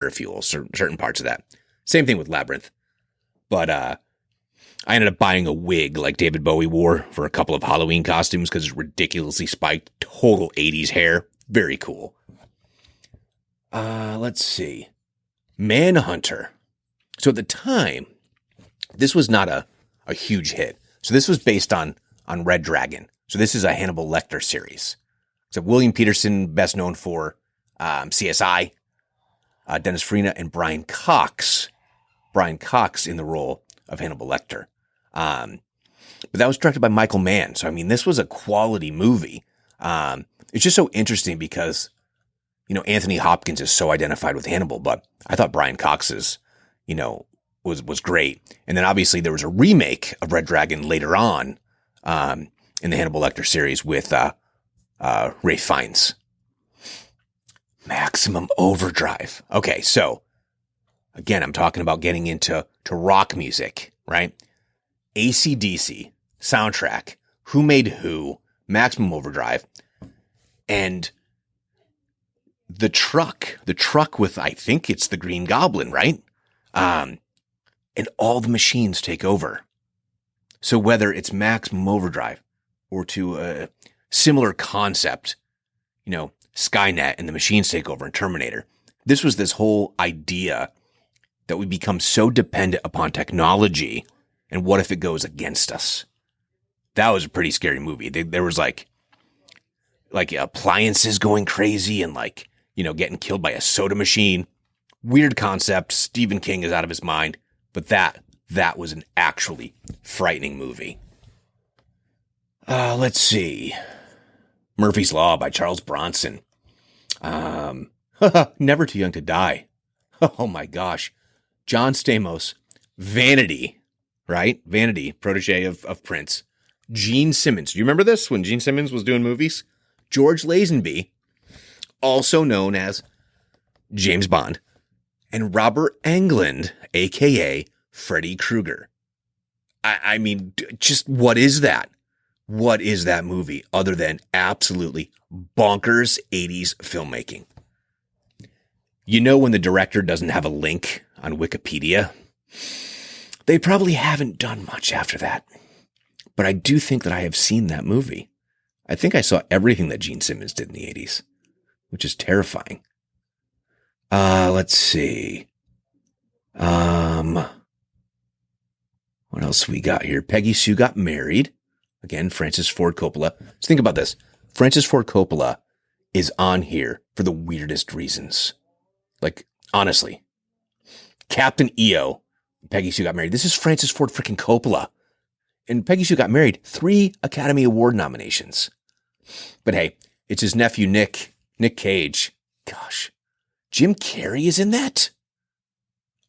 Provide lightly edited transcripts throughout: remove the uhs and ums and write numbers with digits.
fuel, certain parts of that. Same thing with Labyrinth. But I ended up buying a wig like David Bowie wore for a couple of Halloween costumes because it's ridiculously spiked, total 80s hair. Very cool. Let's see. Manhunter. So at the time, this was not a huge hit. So this was based on Red Dragon. So this is a Hannibal Lecter series. So William Peterson, best known for CSI, Dennis Farina, and Brian Cox. Brian Cox in the role of Hannibal Lecter. But that was directed by Michael Mann. So, I mean, this was a quality movie. It's just so interesting because, you know, Anthony Hopkins is so identified with Hannibal, but I thought Brian Cox's, you know, was great. And then obviously there was a remake of Red Dragon later on in the Hannibal Lecter series with Ralph Fiennes. Maximum Overdrive. Okay, so again, I'm talking about getting into rock music, right? AC/DC soundtrack, Who Made Who, Maximum Overdrive, and the truck with, I think it's the Green Goblin, right? And all the machines take over. So whether it's Maximum Overdrive or to a similar concept, you know, Skynet and the machines take over in Terminator, this was this whole idea that we become so dependent upon technology, and what if it goes against us? That was a pretty scary movie. There was like appliances going crazy and like, you know, getting killed by a soda machine. Weird concept. Stephen King is out of his mind, but that was an actually frightening movie. Let's see. Murphy's Law by Charles Bronson. Never Too Young to Die. Oh my gosh. John Stamos, Vanity, right? Vanity, protege of Prince. Gene Simmons. Do you remember this when Gene Simmons was doing movies? George Lazenby, also known as James Bond, and Robert Englund, a.k.a. Freddy Krueger. I mean, just what is that? What is that movie other than absolutely bonkers 80s filmmaking? You know, when the director doesn't have a link on Wikipedia, they probably haven't done much after that. But I do think that I have seen that movie. I think I saw everything that Gene Simmons did in the 80s, which is terrifying. Let's see. What else we got here? Peggy Sue Got Married. Again, Francis Ford Coppola. Let's think about this. Francis Ford Coppola is on here for the weirdest reasons. Like, honestly. Captain EO, Peggy Sue Got Married. This is Francis Ford freaking Coppola. And Peggy Sue Got Married, 3 Academy Award nominations. But hey, it's his nephew, Nick Cage. Gosh, Jim Carrey is in that?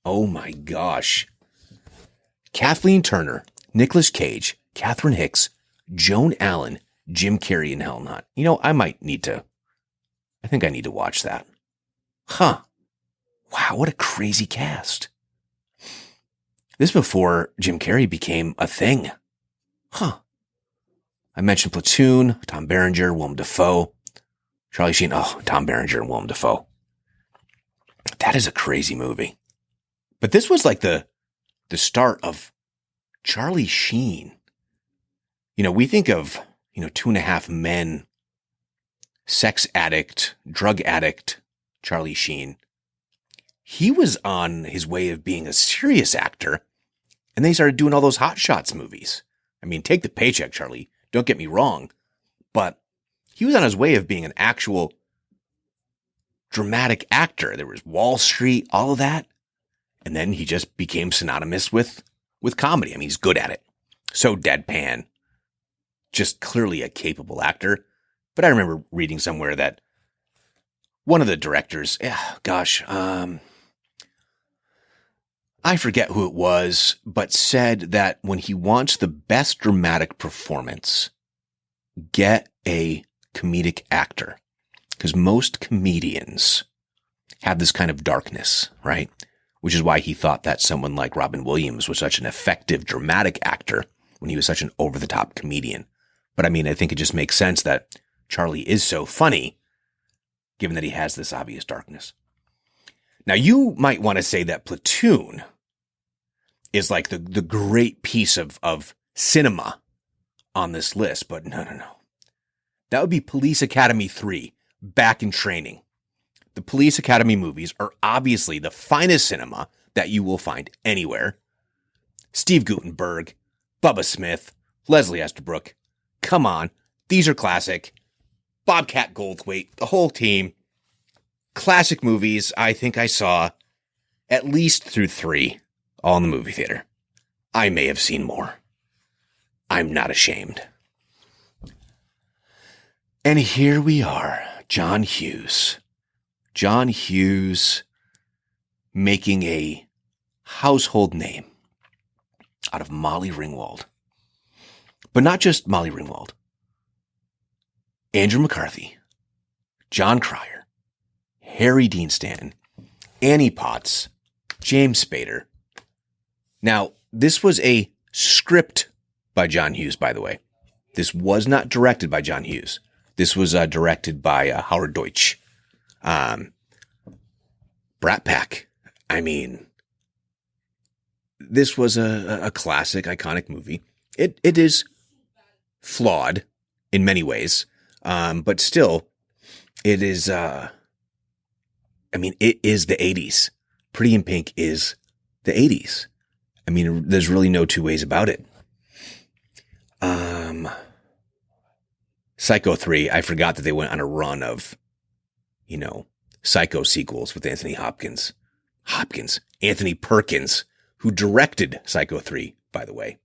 Oh my gosh. Kathleen Turner, Nicolas Cage, Catherine Hicks, Joan Allen, Jim Carrey, and Helen Hunt. You know, I think I need to watch that. Huh. Wow, what a crazy cast. This is before Jim Carrey became a thing. Huh. I mentioned Platoon, Tom Berenger, Willem Dafoe, Charlie Sheen. Oh, Tom Berenger and Willem Dafoe. That is a crazy movie. But this was like the start of Charlie Sheen. You know, we think of, 2.5 Men, sex addict, drug addict, Charlie Sheen. He was on his way of being a serious actor, and then he started doing all those Hot Shots movies. I mean, take the paycheck, Charlie. Don't get me wrong. But he was on his way of being an actual dramatic actor. There was Wall Street, all of that. And then he just became synonymous with comedy. I mean, he's good at it. So deadpan. Just clearly a capable actor. But I remember reading somewhere that one of the directors, I forget who it was, but said that when he wants the best dramatic performance, get a comedic actor. Because most comedians have this kind of darkness, right? Which is why he thought that someone like Robin Williams was such an effective dramatic actor when he was such an over-the-top comedian. But I mean, I think it just makes sense that Charlie is so funny, given that he has this obvious darkness. Now, you might want to say that Platoon is like the great piece of cinema on this list, but no. That would be Police Academy 3, Back in Training. The Police Academy movies are obviously the finest cinema that you will find anywhere. Steve Guttenberg, Bubba Smith, Leslie Esterbrook. Come on. These are classic. Bobcat Goldthwait, the whole team. Classic movies. I think I saw at least through 3, all in the movie theater. I may have seen more. I'm not ashamed. And here we are, John Hughes. John Hughes making a household name out of Molly Ringwald. But not just Molly Ringwald. Andrew McCarthy, John Cryer, Harry Dean Stanton, Annie Potts, James Spader. Now, this was a script by John Hughes, by the way. This was not directed by John Hughes. This was directed by Howard Deutsch. Brat Pack. I mean, this was a classic, iconic movie. It is flawed in many ways, but still, it is. It is the 80s. Pretty in Pink is the 80s. I mean, there's really no two ways about it. Psycho 3, I forgot that they went on a run of, Psycho sequels with Anthony Hopkins. Anthony Perkins, who directed Psycho 3, by the way.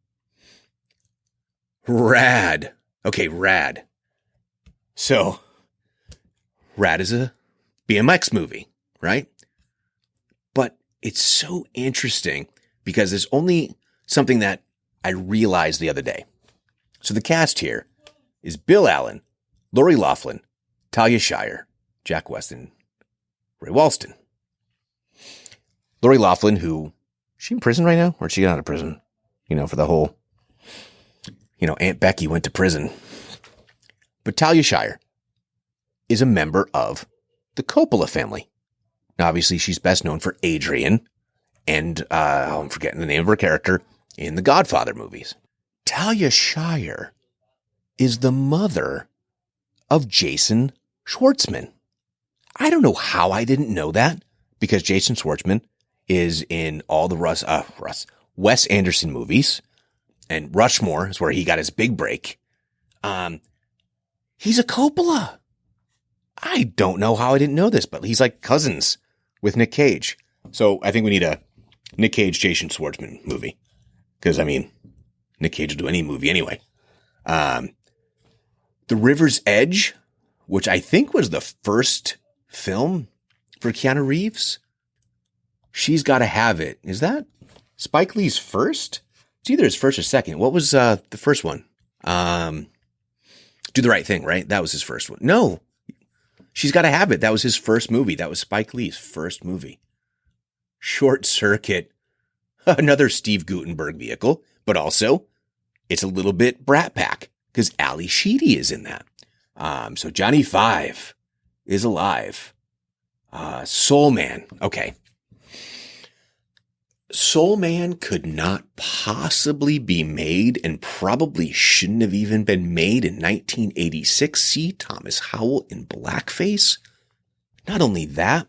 Rad. Okay, Rad. So, Rad is a BMX movie, right? But it's so interesting because there's only something that I realized the other day. So the cast here is Bill Allen, Lori Loughlin, Talia Shire, Jack Weston, Ray Walston. Lori Loughlin, who, is she in prison right now? Or is she out of prison? For the whole, Aunt Becky went to prison. But Talia Shire is a member of the Coppola family. Now, obviously, she's best known for Adrian and, I'm forgetting the name of her character in the Godfather movies. Talia Shire is the mother of Jason Schwartzman. I don't know how I didn't know that, because Jason Schwartzman is in all the Wes Anderson movies, and Rushmore is where he got his big break. He's a Coppola. I don't know how I didn't know this, but he's like cousins with Nick Cage. So I think we need a Nick Cage, Jason Schwartzman movie. Because, Nick Cage will do any movie anyway. The River's Edge, which I think was the first film for Keanu Reeves. She's Gotta Have It. Is that Spike Lee's first? It's either his first or second. What was the first one? Do the Right Thing, right? That was his first one. No. She's Gotta Have It. That was his first movie. That was Spike Lee's first movie. Short Circuit. Another Steve Guttenberg vehicle, but also it's a little bit Brat Pack because Ali Sheedy is in that. So Johnny Five is alive. Soul Man. Okay. Soul Man could not possibly be made and probably shouldn't have even been made in 1986. See Thomas Howell in blackface. Not only that,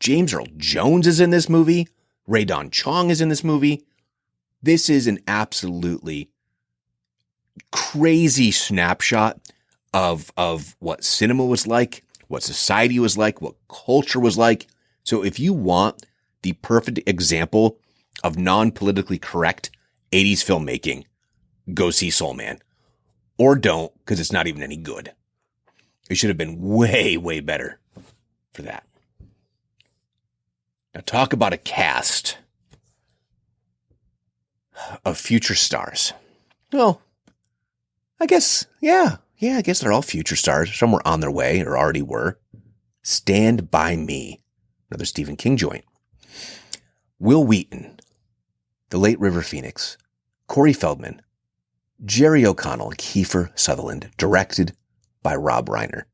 James Earl Jones is in this movie. Ray Don Chong is in this movie. This is an absolutely crazy snapshot of what cinema was like, what society was like, what culture was like. So if you want the perfect example of non-politically correct 80s filmmaking, go see Soul Man. Or don't, because it's not even any good. It should have been way, way better for that. Now talk about a cast of future stars. Well, I guess, I guess they're all future stars. Some were on their way or already were. Stand By Me, another Stephen King joint. Will Wheaton, the late River Phoenix, Corey Feldman, Jerry O'Connell, and Kiefer Sutherland, directed by Rob Reiner.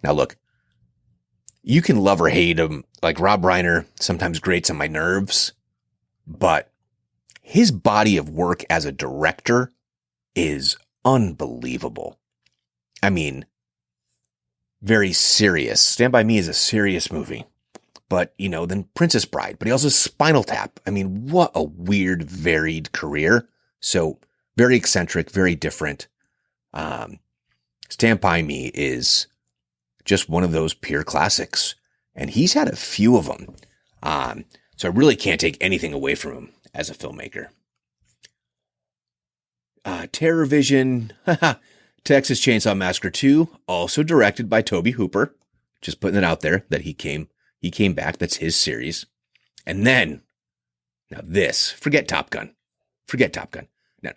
Now look, you can love or hate him. Like Rob Reiner sometimes grates on my nerves, but his body of work as a director is unbelievable. I mean, very serious. Stand By Me is a serious movie. But, then Princess Bride. But he also has Spinal Tap. I mean, what a weird, varied career. So, very eccentric, very different. Stand By Me is just one of those pure classics. And he's had a few of them. So I really can't take anything away from him as a filmmaker. Terror Vision, Texas Chainsaw Massacre 2, also directed by Tobe Hooper. Just putting it out there that he came back. That's his series. And then, now this, forget Top Gun. No.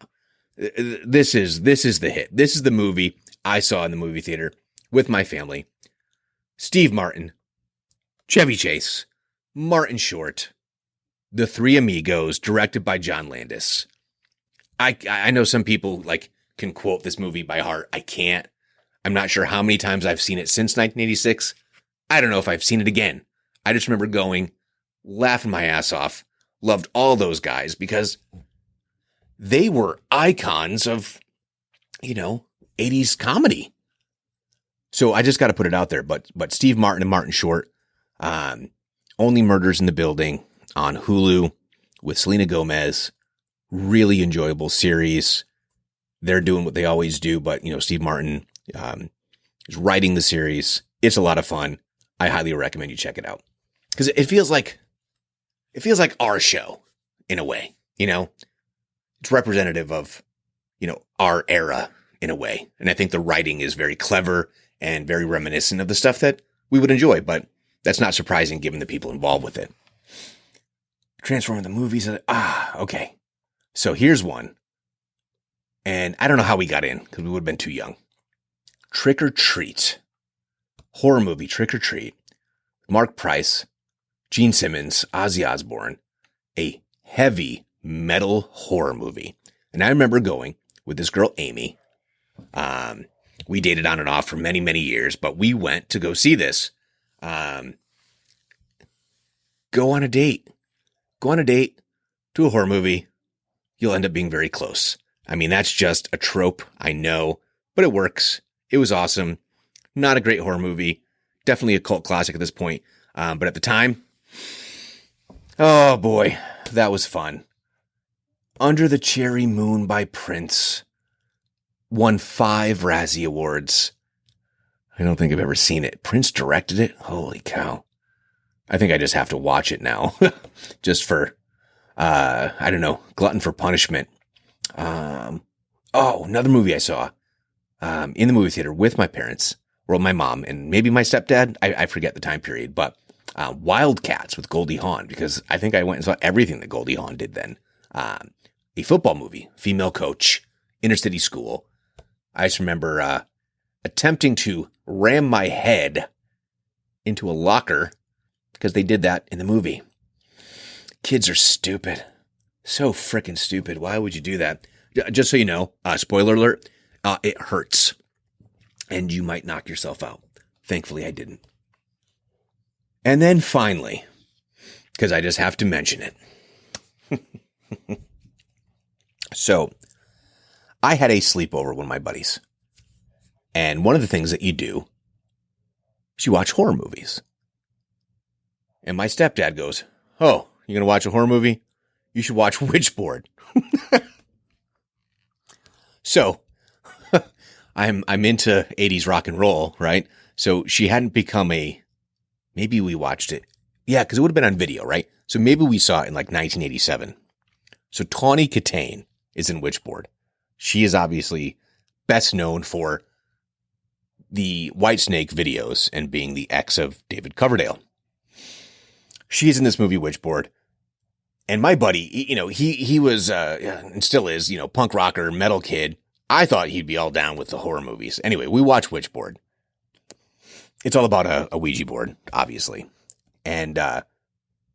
This is the hit. This is the movie I saw in the movie theater with my family. Steve Martin, Chevy Chase, Martin Short, The Three Amigos, directed by John Landis. I know some people can quote this movie by heart. I can't. I'm not sure how many times I've seen it since 1986. I don't know if I've seen it again. I just remember going, laughing my ass off, loved all those guys because they were icons of, 80s comedy. So I just got to put it out there. But Steve Martin and Martin Short, Only Murders in the Building on Hulu with Selena Gomez, really enjoyable series. They're doing what they always do, but Steve Martin is writing the series. It's a lot of fun. I highly recommend you check it out because it feels like our show in a way. It's representative of our era in a way, and I think the writing is very clever and very reminiscent of the stuff that we would enjoy. But that's not surprising given the people involved with it. Transforming the movies. Okay. So here's one. And I don't know how we got in because we would have been too young. Trick or Treat. Horror movie, Trick or Treat. Mark Price, Gene Simmons, Ozzy Osbourne. A heavy metal horror movie. And I remember going with this girl, Amy. We dated on and off for many, many years, but we went to go see this. Go on a date. Go on a date to a horror movie. You'll end up being very close. I mean, that's just a trope, I know, but it works. It was awesome. Not a great horror movie. Definitely a cult classic at this point. But at the time, oh boy, that was fun. Under the Cherry Moon by Prince. Won 5 Razzie Awards. I don't think I've ever seen it. Prince directed it? Holy cow. I think I just have to watch it now. Just for, I don't know, glutton for punishment. Another movie I saw in the movie theater with my parents, or my mom, and maybe my stepdad. I forget the time period, but Wildcats with Goldie Hawn, because I think I went and saw everything that Goldie Hawn did then. A football movie, female coach, inner city school. I just remember attempting to ram my head into a locker because they did that in the movie. Kids are stupid. So freaking stupid. Why would you do that? Just so you know, spoiler alert, it hurts. And you might knock yourself out. Thankfully, I didn't. And then finally, because I just have to mention it. So, I had a sleepover with one of my buddies. And one of the things that you do is you watch horror movies. And my stepdad goes, "Oh, you're going to watch a horror movie? You should watch Witchboard." So, I'm into 80s rock and roll, right? So she hadn't become maybe we watched it. Yeah, because it would have been on video, right? So maybe we saw it in 1987. So Tawny Katane is in Witchboard. She is obviously best known for the Whitesnake videos and being the ex of David Coverdale. She's in this movie Witchboard. And my buddy, he was, and still is, punk rocker, metal kid. I thought he'd be all down with the horror movies. Anyway, we watch Witchboard. It's all about a Ouija board, obviously. And,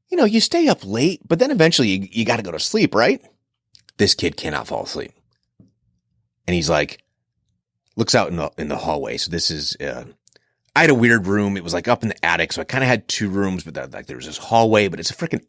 you stay up late, but then eventually you got to go to sleep, right? This kid cannot fall asleep. And he's like, looks out in the hallway. So this is I had a weird room. It was like up in the attic. So I kind of had two rooms, but like there was this hallway, but it's a freaking